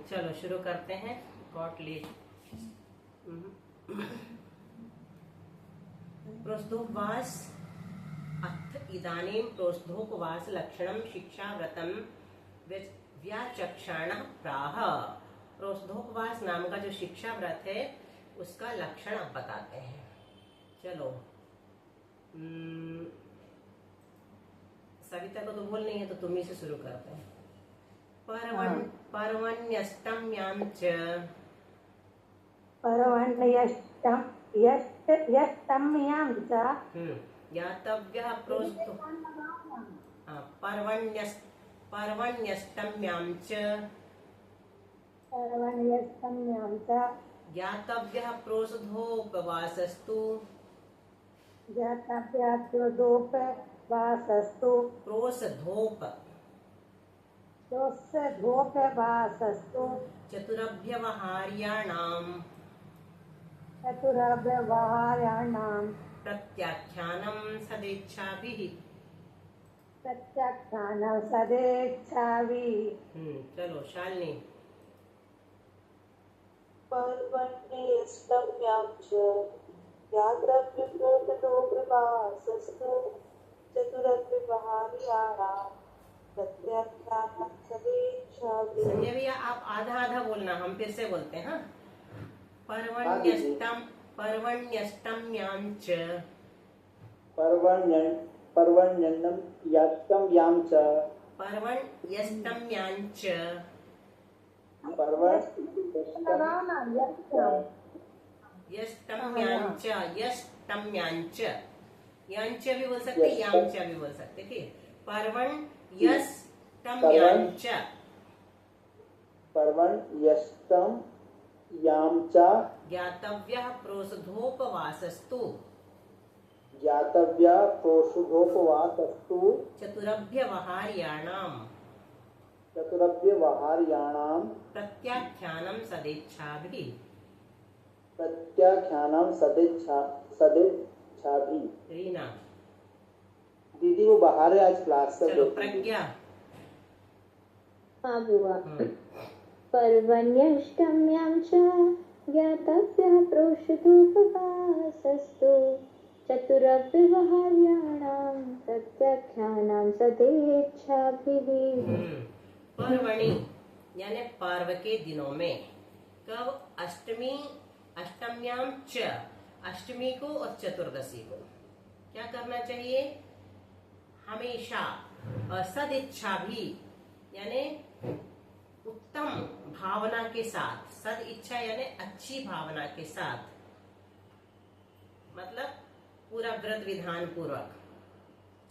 चलो शुरू करते हैं। Got late. प्रोस्तोपवास अथ इदानीं प्रोस्तोपवास लक्षणं शिक्षाव्रतं व्याचक्षाणः प्राह। प्रोस्तोपवास नाम का जो शिक्षा व्रत है उसका लक्षण अब बताते हैं। चलो सविता को तो बोल नहीं है तो तुम ही से शुरू करते हैं। पर्वण्यष्टम्यां च पर्वण्यष्टम्यां च ज्ञातव्यः प्रोस्तो पर्वण्यष्टम्यां च ज्ञातव्यः प्रोषधोपवासस्तु प्रोषधोपवासस्तु चतुरभ्यवहार्याणां प्रत्याख्यानं सदेच्छाभिः। चलो शालिनी। पर्वण्यष्टम्यां च ज्ञातव्यप्रोषधोपवासस्तु चतुरभ्यवहार्याणां प्रत्याख्यानं सदेच्छाभिः। संजय भैया आप आधा आधा बोलना, हम फिर से बोलते हैं। हाँ, पर्वण्यष्टम्यां च पर्वण्यष्टम्यां च यष्टम्यां च यांच भी बोल सकते, यांच भी बोल सकते। ठीक, पर्वण्यष्टम्यां च ज्ञातव्यः प्रोषधोपवासस्तु चतुरभ्यवहार्याणां प्रत्याख्यानं सदेच्छाभिः। रीना। दीदी वो बाहर है आज क्लास से। चलो प्रज्ञा। हाँ बुआ। पर्वण्यष्टम्यां च ज्ञातव्यः प्रोषधोपवासस्तु चतुरव्यवहार्याणां प्रत्याख्यानं सदेच्छाभिः। पर्वणि यानी पर्व के दिनों में। कब? अष्टम्यां च, अष्टमी को और चतुर्दशी को क्या करना चाहिए? हमेशा। और सदिच्छा भी यानी उत्तम भावना के साथ। सद इच्छा यानी अच्छी भावना के साथ, मतलब पूरा व्रत विधान पूर्वक।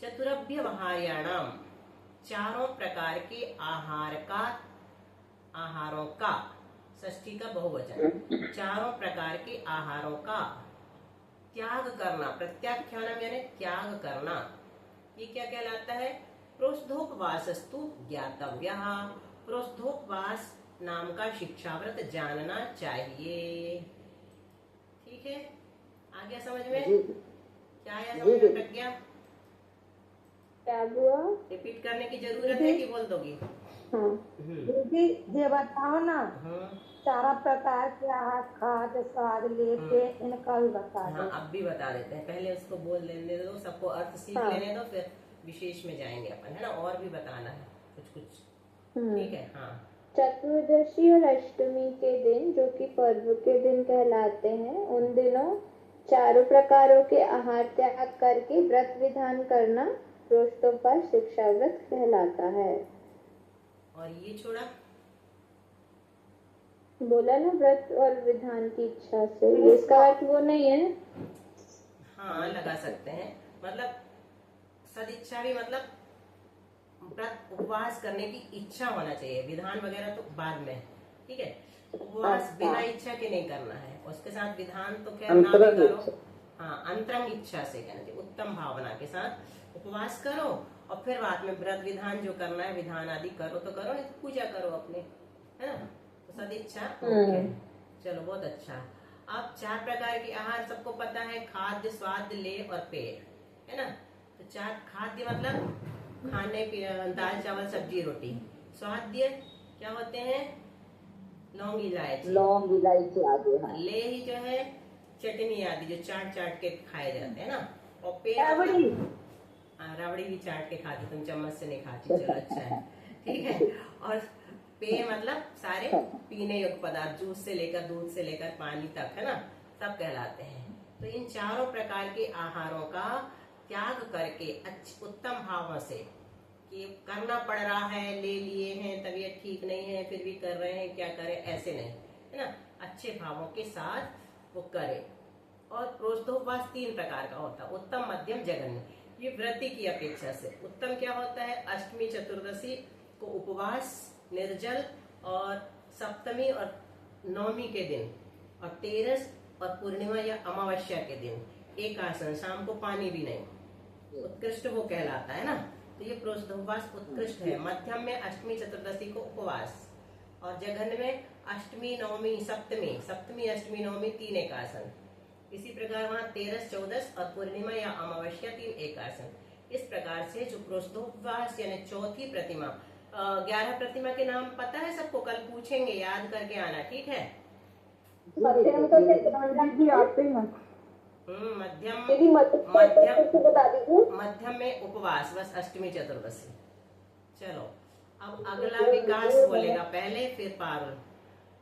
चतुरभ्यवहार्याणां चारों प्रकार के आहारों का षष्ठी का बहुवचन, चारों प्रकार के आहारों का त्याग करना। प्रत्याख्यानम यानी त्याग करना। ये क्या कहलाता है? प्रोषधोपवासस्तु ज्ञातव्यः। प्रोषधोपवास नाम का शिक्षाव्रत जानना चाहिए। ठीक है, आ गया समझ में? क्या आया समझ में प्रज्ञा? क्या बुआ? रिपीट करने की जरूरत है कि बोल दोगी? हाँ। दीदी ये बताओ ना, चारों प्रकार के आहार खाद्य स्वाद लेके इनका भी बता दो। हाँ, अब भी बता देते हैं। पहले उसको बोल लेने दो, सबको अर्थ सीख लेने दो, फिर विशेष में जाएंगे अपन, है ना? और भी बताना है कुछ। ठीक है। हाँ, चतुर्दशी और अष्टमी के दिन, जो कि पर्व के दिन कहलाते हैं, उन दिनों चारों प्रकारों के आहार त्याग करके व्रत विधान करना प्रोस्तोपवास शिक्षा व्रत कहलाता है। और ये छोड़ा? बोला ना, व्रत और विधान की इच्छा से। इसका अर्थ वो नहीं है? हाँ, लगा सकते हैं। मतलब सदिच्छा भी मतलब व्रत उपवास करने की इच्छा होना चाहिए। विधान वगैरह तो बाद में। ठीक है, उपवास बिना इच्छा के नहीं करना है। उसके साथ विधान तो क्या ना भी करो। हाँ, अंतरंग इच्छा से कहना चाहिए। उत्तम भावना के साथ उपवास करो और फिर बाद में व्रत विधान जो करना है, विधान आदि करो तो करो, नहीं तो पूजा करो अपने, है ना? तो सदिच्छा। ओके, चलो बहुत अच्छा। अब चार प्रकार के आहार सबको पता है, खाद्य स्वाद लेह और पेय, है ना? तो चार खाद्य मतलब खाने दाल चावल सब्जी रोटी। स्वाद्य क्या होते हैं? लौंग इलायची। लौंग इलायची आदि। हाँ। ले ही जो है चटनी आदि जो चाट चाट के खाए जाते हैं ना। और पे राबड़ी। हाँ, राबड़ी भी चाट के खाती, तुम चम्मच से नहीं खाती, चलो अच्छा है, ठीक है। और पेय मतलब सारे पीने योग्य पदार्थ, जूस से लेकर दूध से लेकर पानी तक, है ना, सब कहलाते हैं। तो इन चारों प्रकार के आहारों का त्याग करके उत्तम भावों से, कि करना पड़ रहा है, ले लिए हैं, तबीयत ठीक नहीं है फिर भी कर रहे हैं, क्या करें, ऐसे नहीं, है ना, अच्छे भावों के साथ वो करे। और प्रोष्ठोपवास 3 प्रकार का होता है, उत्तम, मध्यम, जघन्य। ये व्रती की अपेक्षा से उत्तम क्या होता है, अष्टमी चतुर्दशी को उपवास, निर्जल, और सप्तमी और नवमी के दिन, और तेरस और पूर्णिमा या अमावस्या के दिन एक आसन, शाम को पानी भी नहीं, उत्कृष्ट वो कहलाता है ना। तो ये प्रोष्ठोपवास उत्कृष्ट है। मध्यम में अष्टमी चतुर्दशी को उपवास, और जघन्य में अष्टमी नवमी सप्तमी अष्टमी नवमी 3 एकासन। इसी प्रकार वहाँ 13, 14 और पूर्णिमा या अमावस्या 3 एकासन। इस प्रकार से जो प्रोष्ठोपवास यानी चौथी प्रतिमा, 11 प्रतिमा के नाम पता है सबको, कल पूछेंगे, याद करके आना, ठीक है। मध्यम तो दीदी आते हैं। मध्यम दीदी मध्यम बता दीजिए। मध्यम में उपवास, बस अष्टमी चतुर्दशी। चलो अब अगला विकास बोलेगा पहले, फिर पारुल।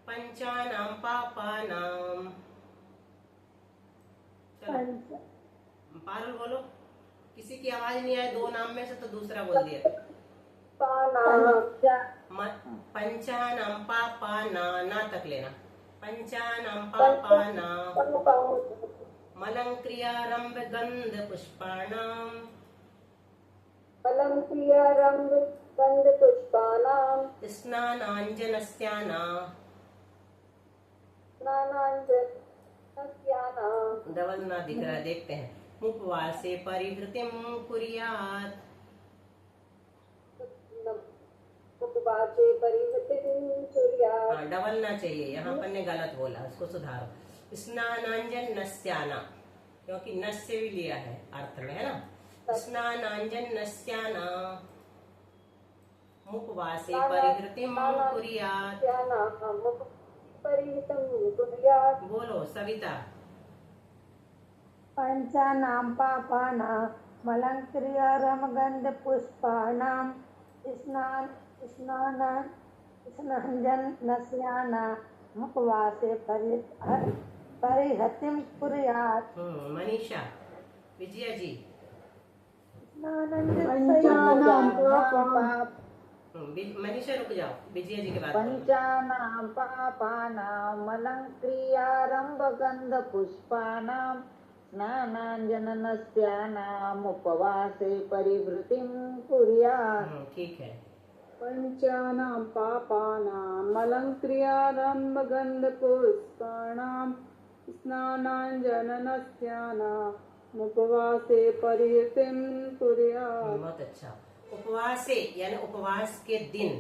पंचानाम पापानाम, चलो पारुल बोलो। किसी की आवाज नहीं आए 2 नाम में से तो दूसरा बोल दिया। पंचानाम पापानाम, ना तक लेना। पंचानाम पापानाम मलं क्रियारंभ गंध पुष्पाणाम, फलं क्रियारंभ गंध पुष्पाणाम, स्नानांजनस्याना, स्नानांजनस्यानाम। डबल ना दिख रहा, देखते हैं। उपवासे परिवृतिम कुर्यात्, उपवासे परिवृतिं कुर्यात्। हाँ, डबल ना चाहिए, यहाँ पर ने गलत बोला, उसको सुधारो। स्नानांजन नस्याना, क्योंकि नस से भी लिया है अर्थ में, है ना। स्नानांजन नस्याना उपवासे परिवृतिम कुर्यात्। बोलो सविता। पंचानाम पापानां मलं क्रियारंभ गंध पुष्पाणां स्नानांजनस्यानाम् उपवासे परिहतिं कुर्यात्। मनीषा। विजया जी। मनीषा रुक जाओ, विजया जी के बाद पंचानां पापानां मलं क्रियारंभ गंध पुष्पाणां स्नानांजनस्यानाम् उपवासे परिवृतिं कुर्यात्। ठीक है। पंचानां पापानां मलं क्रियारंभ गंध पुष्पाणां स्नानांजनस्यानाम् उपवासे परिहतिं कुर्यात्। बहुत अच्छा। उपवासे यानी उपवास के दिन,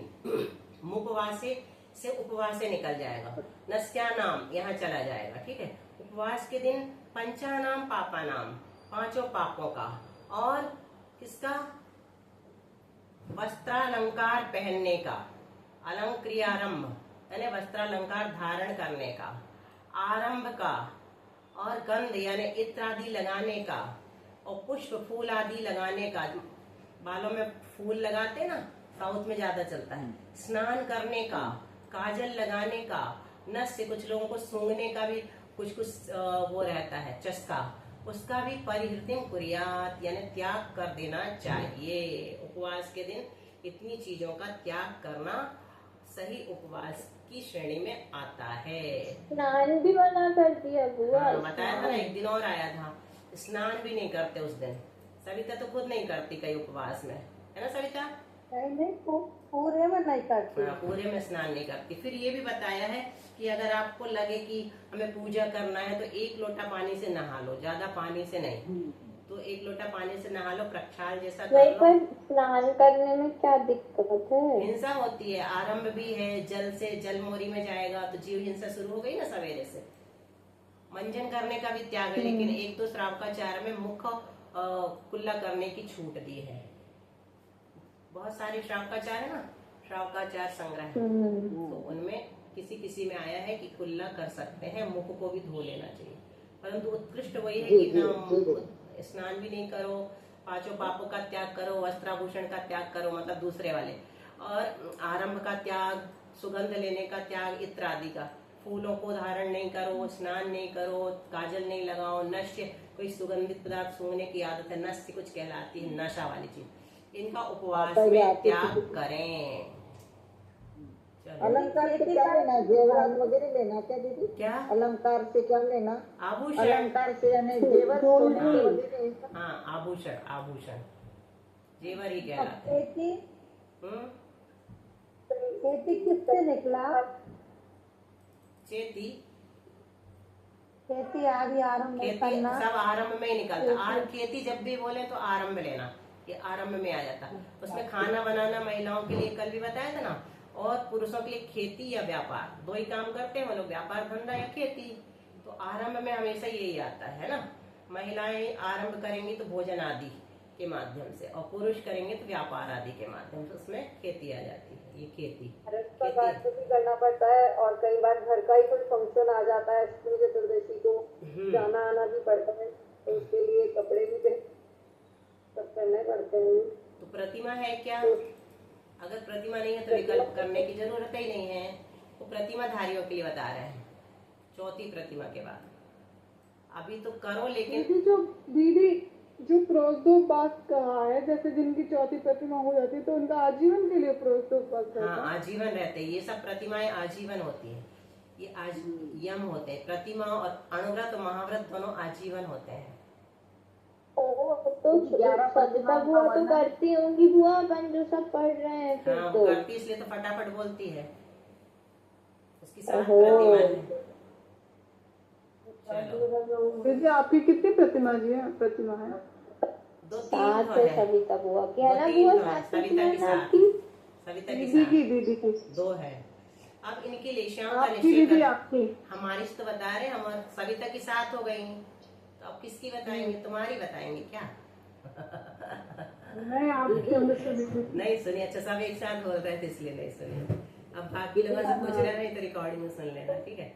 मुपवासे से उपवासे निकल जाएगा, नस्यानाम यहाँ चला जाएगा, ठीक है। उपवास के दिन पंचानाम पापानाम, 5 पापों का, और किसका, वस्त्रालंकार पहनने का, अलंक्रियारंभ यानी वस्त्रालंकार धारण करने का, आरंभ का, और गंध यानी इत्र आदि लगाने का, और पुष्प फूल आदि लगाने का, बालों में फूल लगाते ना, साउथ में ज्यादा चलता है। स्नान करने का, काजल लगाने का, नस से कुछ लोगों को सूंघने का भी कुछ वो रहता है चस्का, उसका भी परिहृतिम कुर्यात् यानी त्याग कर देना चाहिए। उपवास के दिन इतनी चीजों का त्याग करना सही उपवास की श्रेणी में आता है। स्नान भी मना कर दिया बुआ। हाँ, बताया था ना, एक दिन और आया था, स्नान भी नहीं करते उस दिन। सविता तो खुद नहीं करती कई उपवास में, है ना सविता। नहीं, पूरे में नहीं करती। हाँ, पूरे में स्नान नहीं करती। फिर ये भी बताया है कि अगर आपको लगे कि हमें पूजा करना है तो 1 लोटा पानी से नहा लो, ज्यादा पानी से नहीं, तो 1 लोटा पानी से नहा लो, प्रक्षाल जैसा कर नहीं, लो। पर स्नान करने में क्या दिक्कत है? हिंसा होती है, आरंभ भी है, जल से जल मोरी में जाएगा तो जीव हिंसा शुरू हो गई ना सवेरे से। मंजन करने का भी त्याग है, लेकिन 1-2 श्रावकाचार में मुख कुल्ला करने की छूट दी है। बहुत सारे श्रावकाचार है ना, श्रावकाचार संग्रह, तो उनमें किसी इसी में आया है कि कुल्ला कर सकते हैं, मुख को भी धो लेना चाहिए, परंतु उत्कृष्ट वही है जी, कि जी, ना जी, जी। स्नान भी नहीं करो, पांचों पापों का त्याग करो, वस्त्राभूषण का त्याग करो, मतलब दूसरे वाले, और आरंभ का त्याग, सुगंध लेने का त्याग, इत्र आदि का, फूलों को धारण नहीं करो, स्नान नहीं करो, काजल नहीं लगाओ, नश्य, कोई सुगंधित पदार्थ सूंघने की आदत है, नश्य कुछ कहलाती है, नशा वाली चीज, इनका उपवास में त्याग करें। चलो, अलंकार से क्या लेना है? जेवर वगैरह लेना क्या दीदी? क्या अलंकार से क्या लेना? आभूषण, अलंकार से यानी जेवर सोने के वगैरह। हाँ आभूषण, आभूषण जेवर ही कहलाते खेती हैं। खेती किससे निकला? चेती, खेती आदि आरम्भ खेती करना। सब आरंभ में ही निकलता। खेती जब भी बोले तो आरंभ लेना, ये आरंभ में आ जाता। उसमें खाना बनाना महिलाओं के लिए कल भी बताया था ना, और पुरुषों के लिए खेती या व्यापार, दो ही काम करते हैं वो लोग, व्यापार धंधा या खेती। तो आरंभ में हमेशा यही आता है ना, महिलाएं आरंभ करेंगी तो भोजन आदि के माध्यम से, और पुरुष करेंगे तो व्यापार आदि के माध्यम से, उसमें खेती आ जाती है। ये खेती भी करना पड़ता है, और कई बार घर का ही कोई फंक्शन आ जाता है, अष्टमी चतुर्दशी को जाना आना भी पड़ता है, तो उसके लिए कपड़े भी सब करने पड़ते हैं। तो प्रतिमा है क्या? अगर प्रतिमा नहीं है तो विकल्प करने की जरूरत ही नहीं है। तो प्रतिमा धारियों के लिए बता रहे हैं, चौथी प्रतिमा के बाद। अभी तो करो, लेकिन दीदी जो प्रोद्योपास कहा है, जैसे जिनकी चौथी प्रतिमा हो जाती है तो उनका आजीवन के लिए प्रोद्योपास रहता है। हाँ आजीवन रहते हैं, ये सब प्रतिमाएं आजीवन होती है, ये आज यम होते हैं। प्रतिमा और अणुव्रत और महाव्रत दोनों आजीवन होते हैं। तो सविता बुआ तो करती होंगी बुआ, अपन जो सब पढ़ रहे हैं फिर हाँ तो। वो करती इसलिए तो फटाफट बोलती है, उसकी सात प्रतिमा है। चलो, दीदी आपकी कितनी प्रतिमा है? दो तीन सात तो है है, सविता बुआ की, है दो ना तीन बुआ? तो है, सात सविता की प्रतिमा है सात, आपकी? सविता की दीदी सात, की दो है। अब इनकी लेशियाओं का आपकी निश्चय दीदी कर, आपकी हमारी तो बता रहे, हम सविता की सात हो गई, तो अब किसकी बताएंगे? तुम्हारी बताएंगे क्या? नहीं आपकी हमने सुनी थी। नहीं सुनी? अच्छा, सब एक साथ बोल रहे थे इसलिए नहीं सुनी। अब बाकी लोगों से पूछ रहे नहीं तो रिकॉर्डिंग में सुन लेना, ठीक है?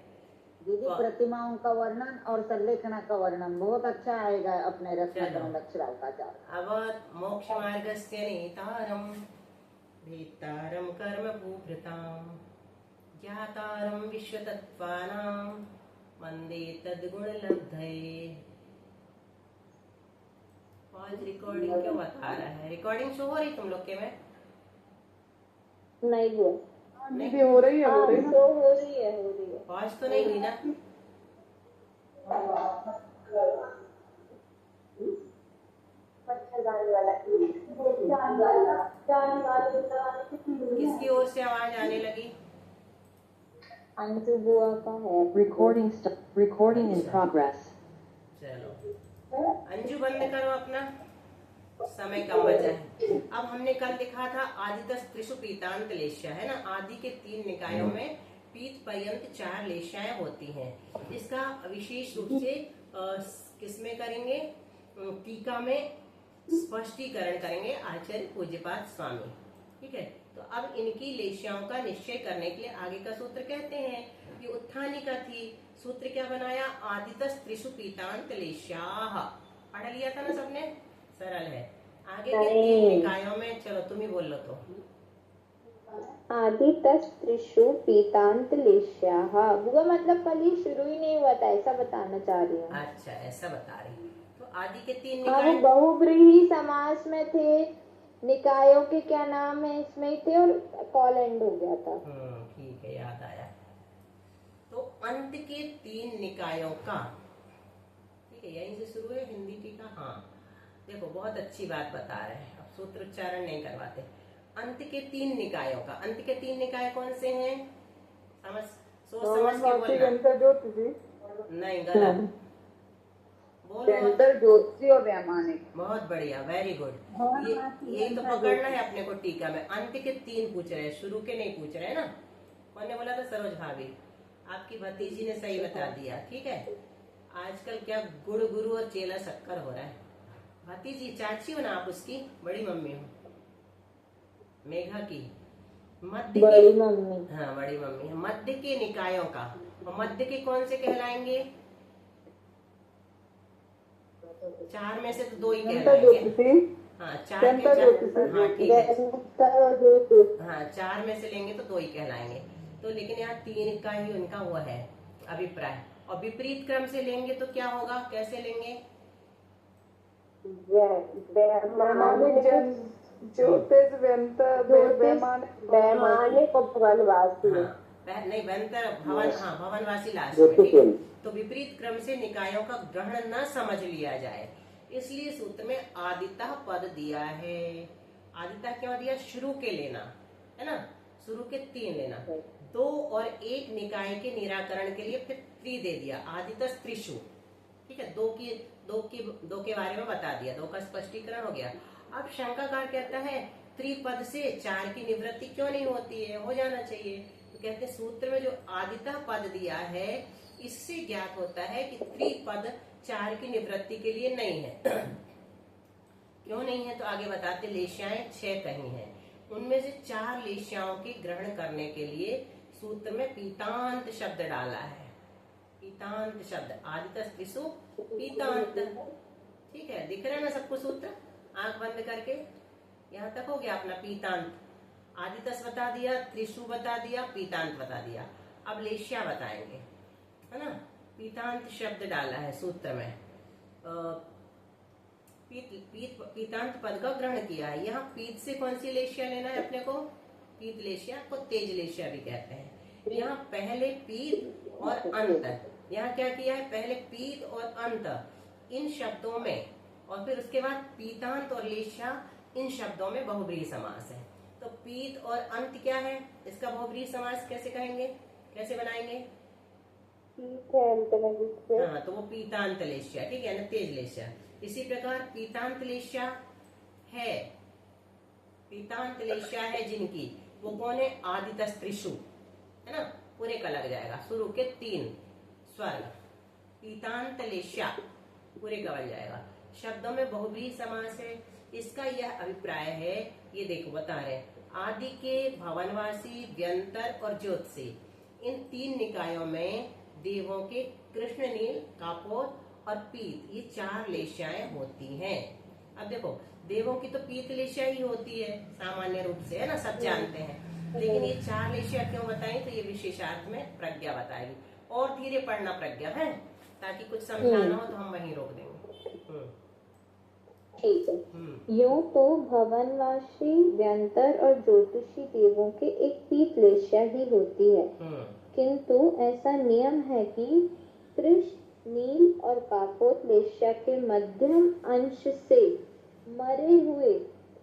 दीदी प्रतिमाओं का वर्णन और संलेखना का वर्णन बहुत अच्छा आएगा अपने रत्नाकरण अक्षरावताचार। अब मोक्ष मार्गस्य नेतारम भेतारम कर्म भूभृताम ज्ञातारम विश्वतत्त्वानां वंदे तद्गुण लब्धये। आज रिकॉर्डिंग क्यों बता रहा है? रिकॉर्डिंग शो हो रही तुम लोग के में? नहीं बुआ, दीदी हो रही है हाँ तो हो रही है। पॉज तो नहीं हुई ना? किसकी ओर से आवाज आने लगी? अंशु बुआ का है। Recording in progress. चलो अंजू बंद करो अपना, समय कम बचा है। अब हमने कल देखा था आदितस त्रिषु पीतांत लेश्या, है ना? आदि के 3 निकायों में पीत पर्यंत 4 लेश्याएं होती हैं। इसका विशेष रूप से किसमें करेंगे? टीका में स्पष्टीकरण करेंगे आचार्य पूज्यपाद स्वामी, ठीक है? तो अब इनकी लेश्याओं का निश्चय करने के लिए आगे का सूत्र कहते हैं, ये उत्थानी का थी। सूत्र क्या बनाया? आदितस त्रिषु पीतांत लेश्याः। पढ़ लिया था ना सबने? सरल है। आगे के 3 निकायों में, चलो तुम ही बोल लो तो। आदितस त्रिषु पीतांत लेश्याः। बुआ मतलब कल ही शुरू ही नहीं हुआ था, ऐसा बताना चाह रही हूँ। अच्छा ऐसा बता रही। तो आदि के 3 हाँ वो निकाय, बहुब्रीही समास में थे, निकायों के क्या नाम है इसमें ही थे, और कॉल एंड हो गया था। ठीक है, याद आया। तो अंत के 3 निकायों का, ठीक है, यहीं से शुरू है हिंदी टीका। हाँ देखो बहुत अच्छी बात बता रहे हैं, अब सूत्र उच्चारण नहीं करवाते। अंत के 3 निकायों का, अंत के 3 निकाय कौन से हैं? सोच समझ के बोलना। नहीं गलत, बोलो। ज्योतिषी और व्यामानिक। बहुत बढ़िया, वेरी गुड। ये तो पकड़ना है अपने को टीका में। अंत के 3 पूछ रहे हैं, शुरू के नहीं पूछ रहे हैं ना। कौन ने बोला था? सरोज भाभी, आपकी भतीजी ने सही बता दिया, ठीक है? आजकल क्या गुड़ गुरु और चेला शक्कर हो रहा है। भतीजी चाची हो ना आप, उसकी बड़ी मम्मी हो, मेघा की। मध्य बड़ी के, मम्मी। हाँ बड़ी मम्मी है। मध्य के निकायों का, और मध्य के कौन से कहलाएंगे? 4 में से तो 2 ही कहलाएंगे। हाँ 4 के 4, हाँ ठीक है, हाँ 4 में से लेंगे तो 2 ही कहलाएंगे। तो लेकिन यहाँ 3 का ही उनका वो है अभिप्राय। और विपरीत क्रम से लेंगे तो क्या होगा, कैसे लेंगे? ज्योतिष वैमानिक हाँ नहीं वंतर भवन, हाँ भवनवासी लास्ट में, ठीक है। तो विपरीत क्रम से निकायों का ग्रहण न समझ लिया जाए, इसलिए सूत्र में आदितः पद दिया है। आदितः क्यों दिया? शुरू के लेना है ना, शुरू के 3 लेना। 2 और 1 निकाय के निराकरण के लिए फिर 3 दे दिया, आदितः त्रिशु, ठीक है। 2 के बारे में बता दिया, 2 का स्पष्टीकरण हो गया। अब शंकाकार कहता है त्रिपद से 4 की निवृत्ति क्यों नहीं होती है, हो जाना चाहिए। तो कहते हैं सूत्र में जो आदितः पद दिया है इससे ज्ञात होता है कि त्रिपद 4 की निवृत्ति के लिए नहीं है। क्यों नहीं है तो आगे बताते, लेश्याएं 6 कहीं हैं, उनमें से 4 लेश्याओं के ग्रहण करने के लिए सूत्र में पीतांत शब्द डाला है। पीतांत शब्द, आदितः त्रिशु पीतांत, ठीक है। दिख रहा है ना सबको सूत्र? आंख बंद करके यहाँ तक हो गया अपना पीतांत। आदितस बता दिया, त्रिशु बता दिया, पीतांत बता दिया। अब लेश्या बताएंगे, है ना। पीतांत शब्द डाला है सूत्र में, पीतांत पद का ग्रहण किया है। यहाँ पीत से कौन सी लेश्या लेना है अपने को? पीत लेश्या को तेज लेश्या भी कहते हैं। यहाँ पहले पीत और अंत, यहाँ क्या किया है? पहले पीत और अंत इन शब्दों में, और फिर उसके बाद पीतांत और लेश्या इन शब्दों में बहुब्रीहि समास है। तो पीत और अंत क्या है? इसका बहुब्रीहि समास कैसे कहेंगे, कैसे बनाएंगे? हाँ तो वो पीतांत लेश्या, ठीक है ना, तेज लेश्या। इसी प्रकार पीतांत लेश्या है, पीतांत लेश्या है जिनकी, वो कौन है? आदितः त्रिशु, है ना, पूरे का लग जाएगा, शुरू के 3 स्वर्ग, पीतांत लेश्या पूरे का बन जाएगा। शब्दों में बहुब्रीहि समास है, इसका यह अभिप्राय है। ये देखो बता रहे, आदि के भवनवासी, व्यंतर और ज्योतिषी, इन 3 निकायों में देवों के कृष्ण नील, कापोत और पीत, ये 4 लेश्याएं होती हैं। अब देखो देवों की तो पीत लेश्या ही होती है सामान्य रूप से, है ना, सब जानते हैं। लेकिन ये 4 लेश्या क्यों बताई? तो ये विशेषार्थ में प्रज्ञा बताएगी। और धीरे पढ़ना प्रज्ञा है, ताकि कुछ समझाना हो तो हम वहीं रोक देंगे। ठीक है। यूं तो भवनवासी, व्यंतर और ज्योतिषी देवों के एक पीत लेश्या ही होती है, किंतु ऐसा नियम है कि त्रिश, नील और कापोत लेश्या के मध्यम अंश से मरे हुए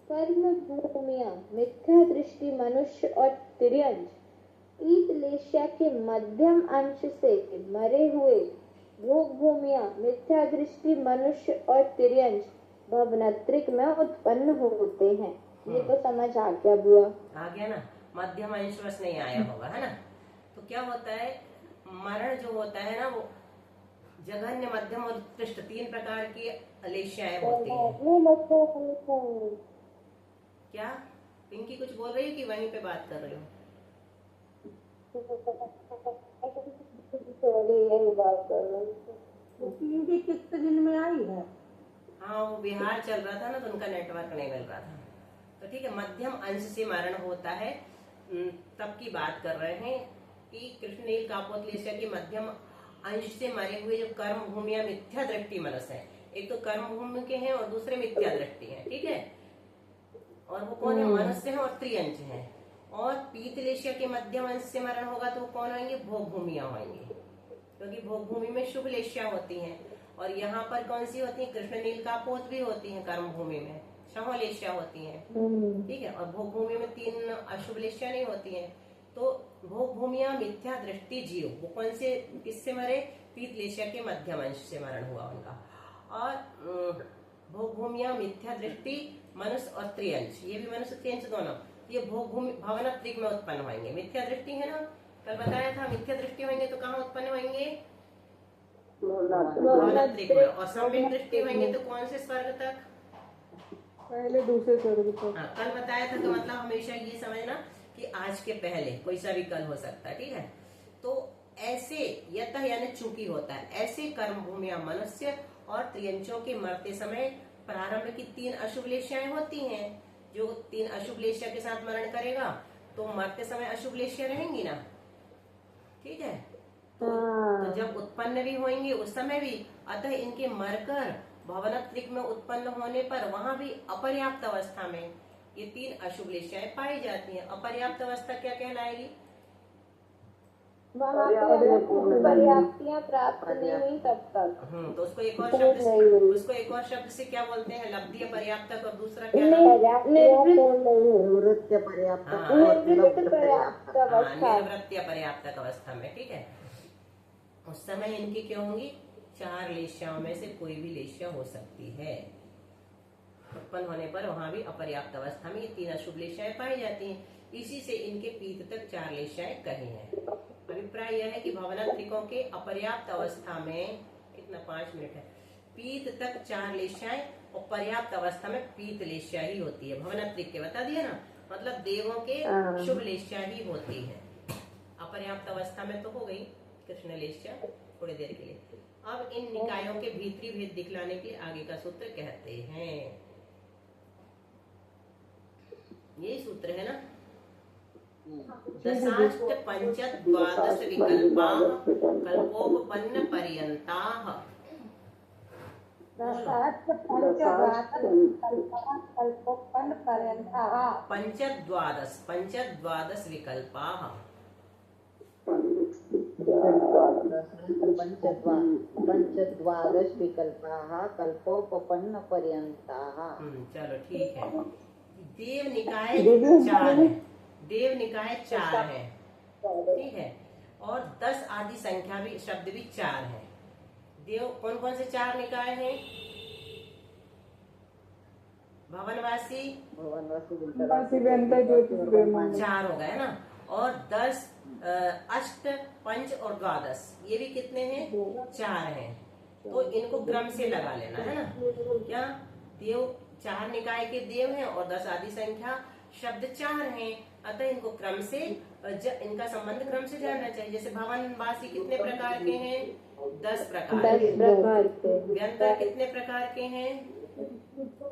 कर्म भूमियां, मिथ्या दृष्टि मनुष्य और तिर्यंश, पीत लेश्या के मध्यम अंश से मरे हुए भोग भूमियां, मिथ्या दृष्टि मनुष्य और तिर्यंश भवनत्रिक में उत्पन्न होते हैं। ये तो समझ आ गया बुआ? आ गया ना, मध्यम अंश बस नहीं आया होगा, है ना। तो क्या होता है, मरण जो होता है ना, वो जघन्य, मध्यम और उत्कृष्ट 3 प्रकार की लेश्याएं होती हैं। क्या पिंकी कुछ बोल रही है कि वहीं पे बात कर रही हो? यही बात कर रही हूँ। पिंकी कितने दिन में आई है? हाँ वो बिहार चल रहा था ना, तो उनका नेटवर्क नहीं मिल रहा था। तो ठीक है, मध्यम अंश से मरण होता है, तब की बात कर रहे हैं कि कृष्णनील कापोत लेश्या के मध्यम अंश से मरे हुए जो कर्म भूमिया मिथ्या दृष्टि मनस है, एक तो कर्म भूमि के हैं और दूसरे मिथ्या दृष्टि है, ठीक है। और वो कौन है? मनुष्य है और त्रियंश है। और पीत लेश्या के मध्यम अंश से मरण होगा तो वो कौन होंगे? भोग भूमिया होंगे, क्योंकि भोग भूमि में शुभ लेश्या होती है। और यहाँ पर कौन सी होती है? कृष्णनील कापोत भी होती है कर्म भूमि में, शव लेश्या होती है, ठीक है। और भोग भूमि में 3 अशुभ लेश्या नहीं होती है। तो भोग भूमिया मिथ्या दृष्टि जीव, वो कौन से, किससे मरे? पीत लेश्या के मध्यम अंश से मरण हुआ उनका। और भोग भूमिया मिथ्या दृष्टि मनुष्य और त्रियंश, ये भी मनुष्य त्रियंश दोनों, ये भोग भूमि भवनत्रिक में उत्पन्न होंगे। मिथ्या दृष्टि है ना, कल बताया था, मिथ्या दृष्टि होंगे तो कहाँ उत्पन्न होंगे? भवनत्रिक में। और सम्यक दृष्टि होंगे तो कौन से स्वर्ग तक? पहले दूसरे स्वर्ग तक। हाँ, कल बताया था। तो मतलब हमेशा ये समझना कि आज के पहले कोई सा भी कल हो सकता है, ठीक है। तो ऐसे यतः यानी चूंकि होता है, ऐसे कर्म भूमिया मनुष्य और त्रियंचों के मरते समय प्रारंभ की 3 अशुभ लेशियाएं होती हैं। जो 3 अशुभ लेशिया के साथ मरण करेगा तो मरते समय अशुभ लेशिया रहेंगी ना, ठीक है। तो जब उत्पन्न भी होंगी उस समय भी, अतः इनके मरकर भवनत्रिक में उत्पन्न होने पर वहां भी अपर्याप्त अवस्था में ये 3 अशुभ लेशियाएं पाई जाती हैं। अपर्याप्त अवस्था क्या कहलाएगी? वहाँ पे पर्याप्तियाँ प्राप्त नहीं हुई तब तक। तो उसको एक और शब्द से क्या बोलते हैं? लब्धि पर्याप्त और दूसरा क्या? निवृत्त पर्याप्त निर्वृत्य पर्याप्त अवस्था में, ठीक है। उस समय इनकी क्या होंगी? 4 लेशियाओं में से कोई भी लेशिया हो सकती है। उत्पन्न होने पर वहां भी अपर्याप्त अवस्था में ये 3 अशुभ लेशियाएं पाई जाती हैं। इसी से इनके पीत तक 4 लेशियाएं कही हैं। अभिप्राय यह है कि भवनत्रिकों के अपर्याप्त अवस्था में कितना 5 मिनट है, पीत तक 4 लेशियाएं और पर्याप्त अवस्था में पीत लेशिया ही होती है। भवनत्रिक के बता दिया ना, मतलब देवों के शुभ लेशिया ही होती है। अपर्याप्त अवस्था में तो हो गई कृष्ण लेशिया थोड़ी देर के लिए। अब इन निकायों के भीतरी भेद दिखलाने के लिए आगे का सूत्र कहते हैं, यही सूत्र है ना, दशाष्ट पंचत द्वादश विकल्पाः कल्पोपपन्न पर्यन्ताः। पंचद्वादश विकल्पाः पंचद्वादश विकल्पाः कल्पोपपन्न पर्यन्ताः। चलो ठीक है। देव निकाय 4 है, देव निकाय 4 है, ठीक है। और 10 आदि संख्या भी शब्द भी 4 है। देव कौन कौन से 4 निकाय हैं? भवनवासी 4 हो गए ना, और 10 अष्ट पंच और द्वादश ये भी कितने हैं? 4 हैं। तो इनको क्रम से लगा लेना है ना। क्या देव 4 निकाय के देव हैं और 10 आदि संख्या शब्द 4 हैं, अतः इनको क्रम से इनका संबंध क्रम से जानना चाहिए। जैसे भवनवासी कितने प्रकार के हैं? 10 प्रकार के। व्यंतर कितने प्रकार के हैं?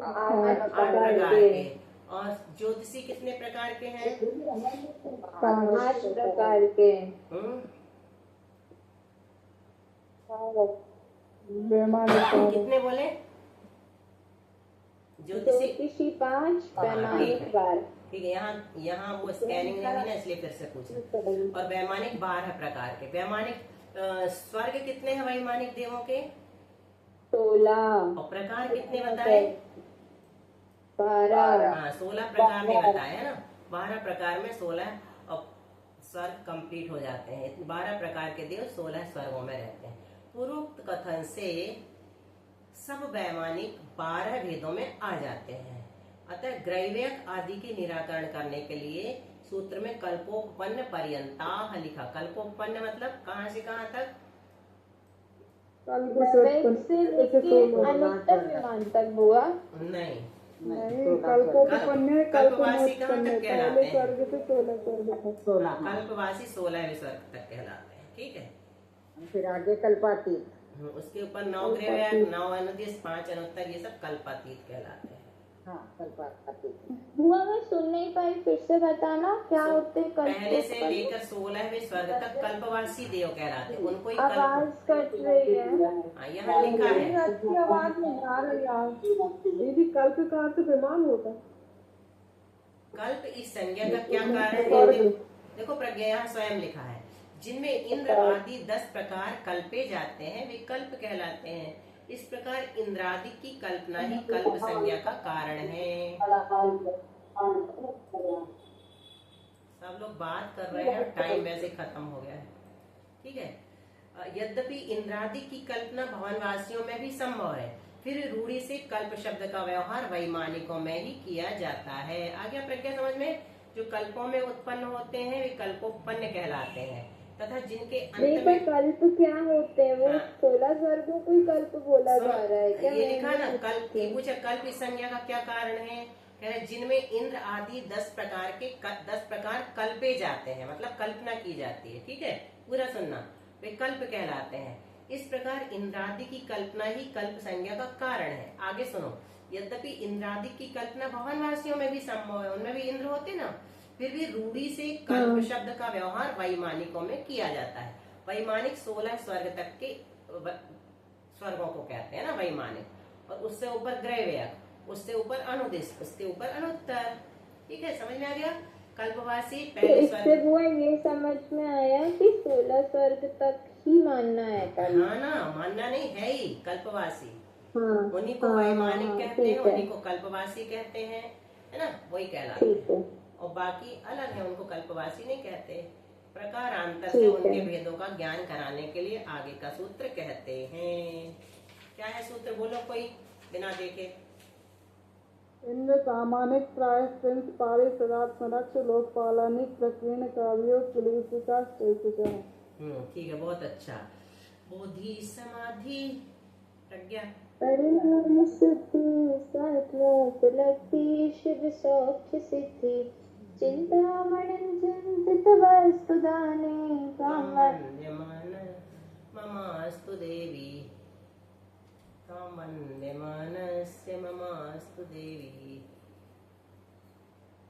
8 प्रकार के। और ज्योतिषी कितने प्रकार के हैं? 5 प्रकार के। कितने बोले? ज्योतिषी 5, वैमानिक 12। ठीक है, यहाँ वो स्कैनिंग नहीं है ना, इसलिए फिर से पूछे। और वैमानिक 12 प्रकार के। वैमानिक स्वर्ग कितने हैं वैमानिक देवों के? 16। और प्रकार कितने बताए? 12। हाँ, 16 प्रकार में बताया ना। 12 प्रकार में 16 और स्वर्ग कंप्लीट हो जाते हैं। 12 प्रकार के देव 16 स्वर्गों में रहते हैं। पूर्वोक्त कथन से सब वैमानिक 12 भेदों में आ जाते हैं। अतः ग्रैव्यक आदि के निराकरण करने के लिए सूत्र में कल्पोपन्न पर्यंताः लिखा। कल्पोपन्न मतलब कहाँ से कहाँ तक? तक हुआ नहीं, कल्पवासी कहाँ तक कहलाते हैं? स्वर्ग से 16 कल्पवासी 16वें स्वर्ग तक कहलाते हैं, ठीक है। फिर आगे कल्पातीत, उसके ऊपर 9 ग्रैव्यक, 9 अनुदेश, 5 अनुत्तर, ये सब कल्पातीत कहलाते हैं। हाँ कल्पातीत। हुआ मैं सुन नहीं पाई, फिर से बताना क्या होते हैं? पहले से लेकर 16वें स्वर्ग तक कल्पवासी देव कहलाते हैं। उनको ही आवाज कट रही है। यहाँ लिखा है। अच्छी आवाज नहीं आ रही यार। दीदी कल्प का अर्थ विमान होता है। कल्प इस संज्ञा का क्या कारण है? देखो प्रज्ञा यहाँ स्वयं लिखा है, जिनमें इंद्र आदि 10 प्रकार कल्पे जाते हैं वे कल्प कहलाते हैं। इस प्रकार इंद्रादि की कल्पना ही कल्प संज्ञा का कारण है। सब लोग बात कर रहे हैं, टाइम वैसे खत्म हो गया है, ठीक है। यद्यपि इंद्रादि की कल्पना भवनवासियों में भी संभव है, फिर रूढ़ी से कल्प शब्द का व्यवहार वैमानिकों में ही किया जाता है। आ गया प्रज्ञा समझ में? जो कल्पों में उत्पन्न होते हैं वे कल्पोपन्न कहलाते हैं, तथा जिनके अंत में कल्प क्या होते हैं? वो 16 स्वर्गों को ही कल्प बोला जा रहा है क्या? ये लिखा ना कल्प। पूछा कल्प इस संज्ञा का क्या कारण है? कह रहे जिनमें इंद्र आदि 10 प्रकार कल्पे जाते हैं, मतलब कल्पना की जाती है। ठीक है, पूरा सुनना, वे कल्प कहलाते हैं। इस प्रकार इंद्रादि की कल्पना ही कल्प संज्ञा का कारण है। आगे सुनो, यद्यपि इंद्रादि की कल्पना भवनवासियों में भी संभव है, उनमें भी इंद्र होते ना, फिर भी रूढ़ी से कल्प शब्द का व्यवहार वैमानिकों में किया जाता है। वैमानिक 16 स्वर्ग तक के स्वर्गों को कहते हैं ना वैमानिक, और उससे ऊपर ग्रहव्यक, उससे ऊपर अनुदिश, उसके ऊपर अनुत्तर। ठीक है, समझ में आ गया। कल्पवासी तो पहले इससे स्वर्ग, बुआ ये समझ में आया कि 16 स्वर्ग तक ही मानना है कल। हाँ ना, मानना नहीं है ही कल्पवासी, हाँ उन्हीं को हाँ, वैमानिक हाँ, कहते हैं, ठीक है, उन्हीं को कल्पवासी कहते हैं, है ना, वही कहलाते ठीक हैं। है, और बाकी अलग है, उनको कल्पवासी नहीं कहते। प्रकारांतर से ठीक उनके है। भेदों का ज्ञान कराने के लिए आगे का सूत्र कहते हैं। क्या है सूत्र, बोलो कोई बिना देखे। इंद्र सामानिक प्राय प्रिंस पारे सदात मरक्ष लोकपालानिक प्रकीर्ण काव्यो कुलीसिका स्टेसिका। ठीक है, बहुत अच्छा। बोधि समाधि प्रज्ञा, परिणाम सिद्धि सात्मोपलब्धि शिव सौख्य सिद्धि चिंतामणि चिंतित वस्तुदाने कामवत् कामन्यमान ममास्तु देवी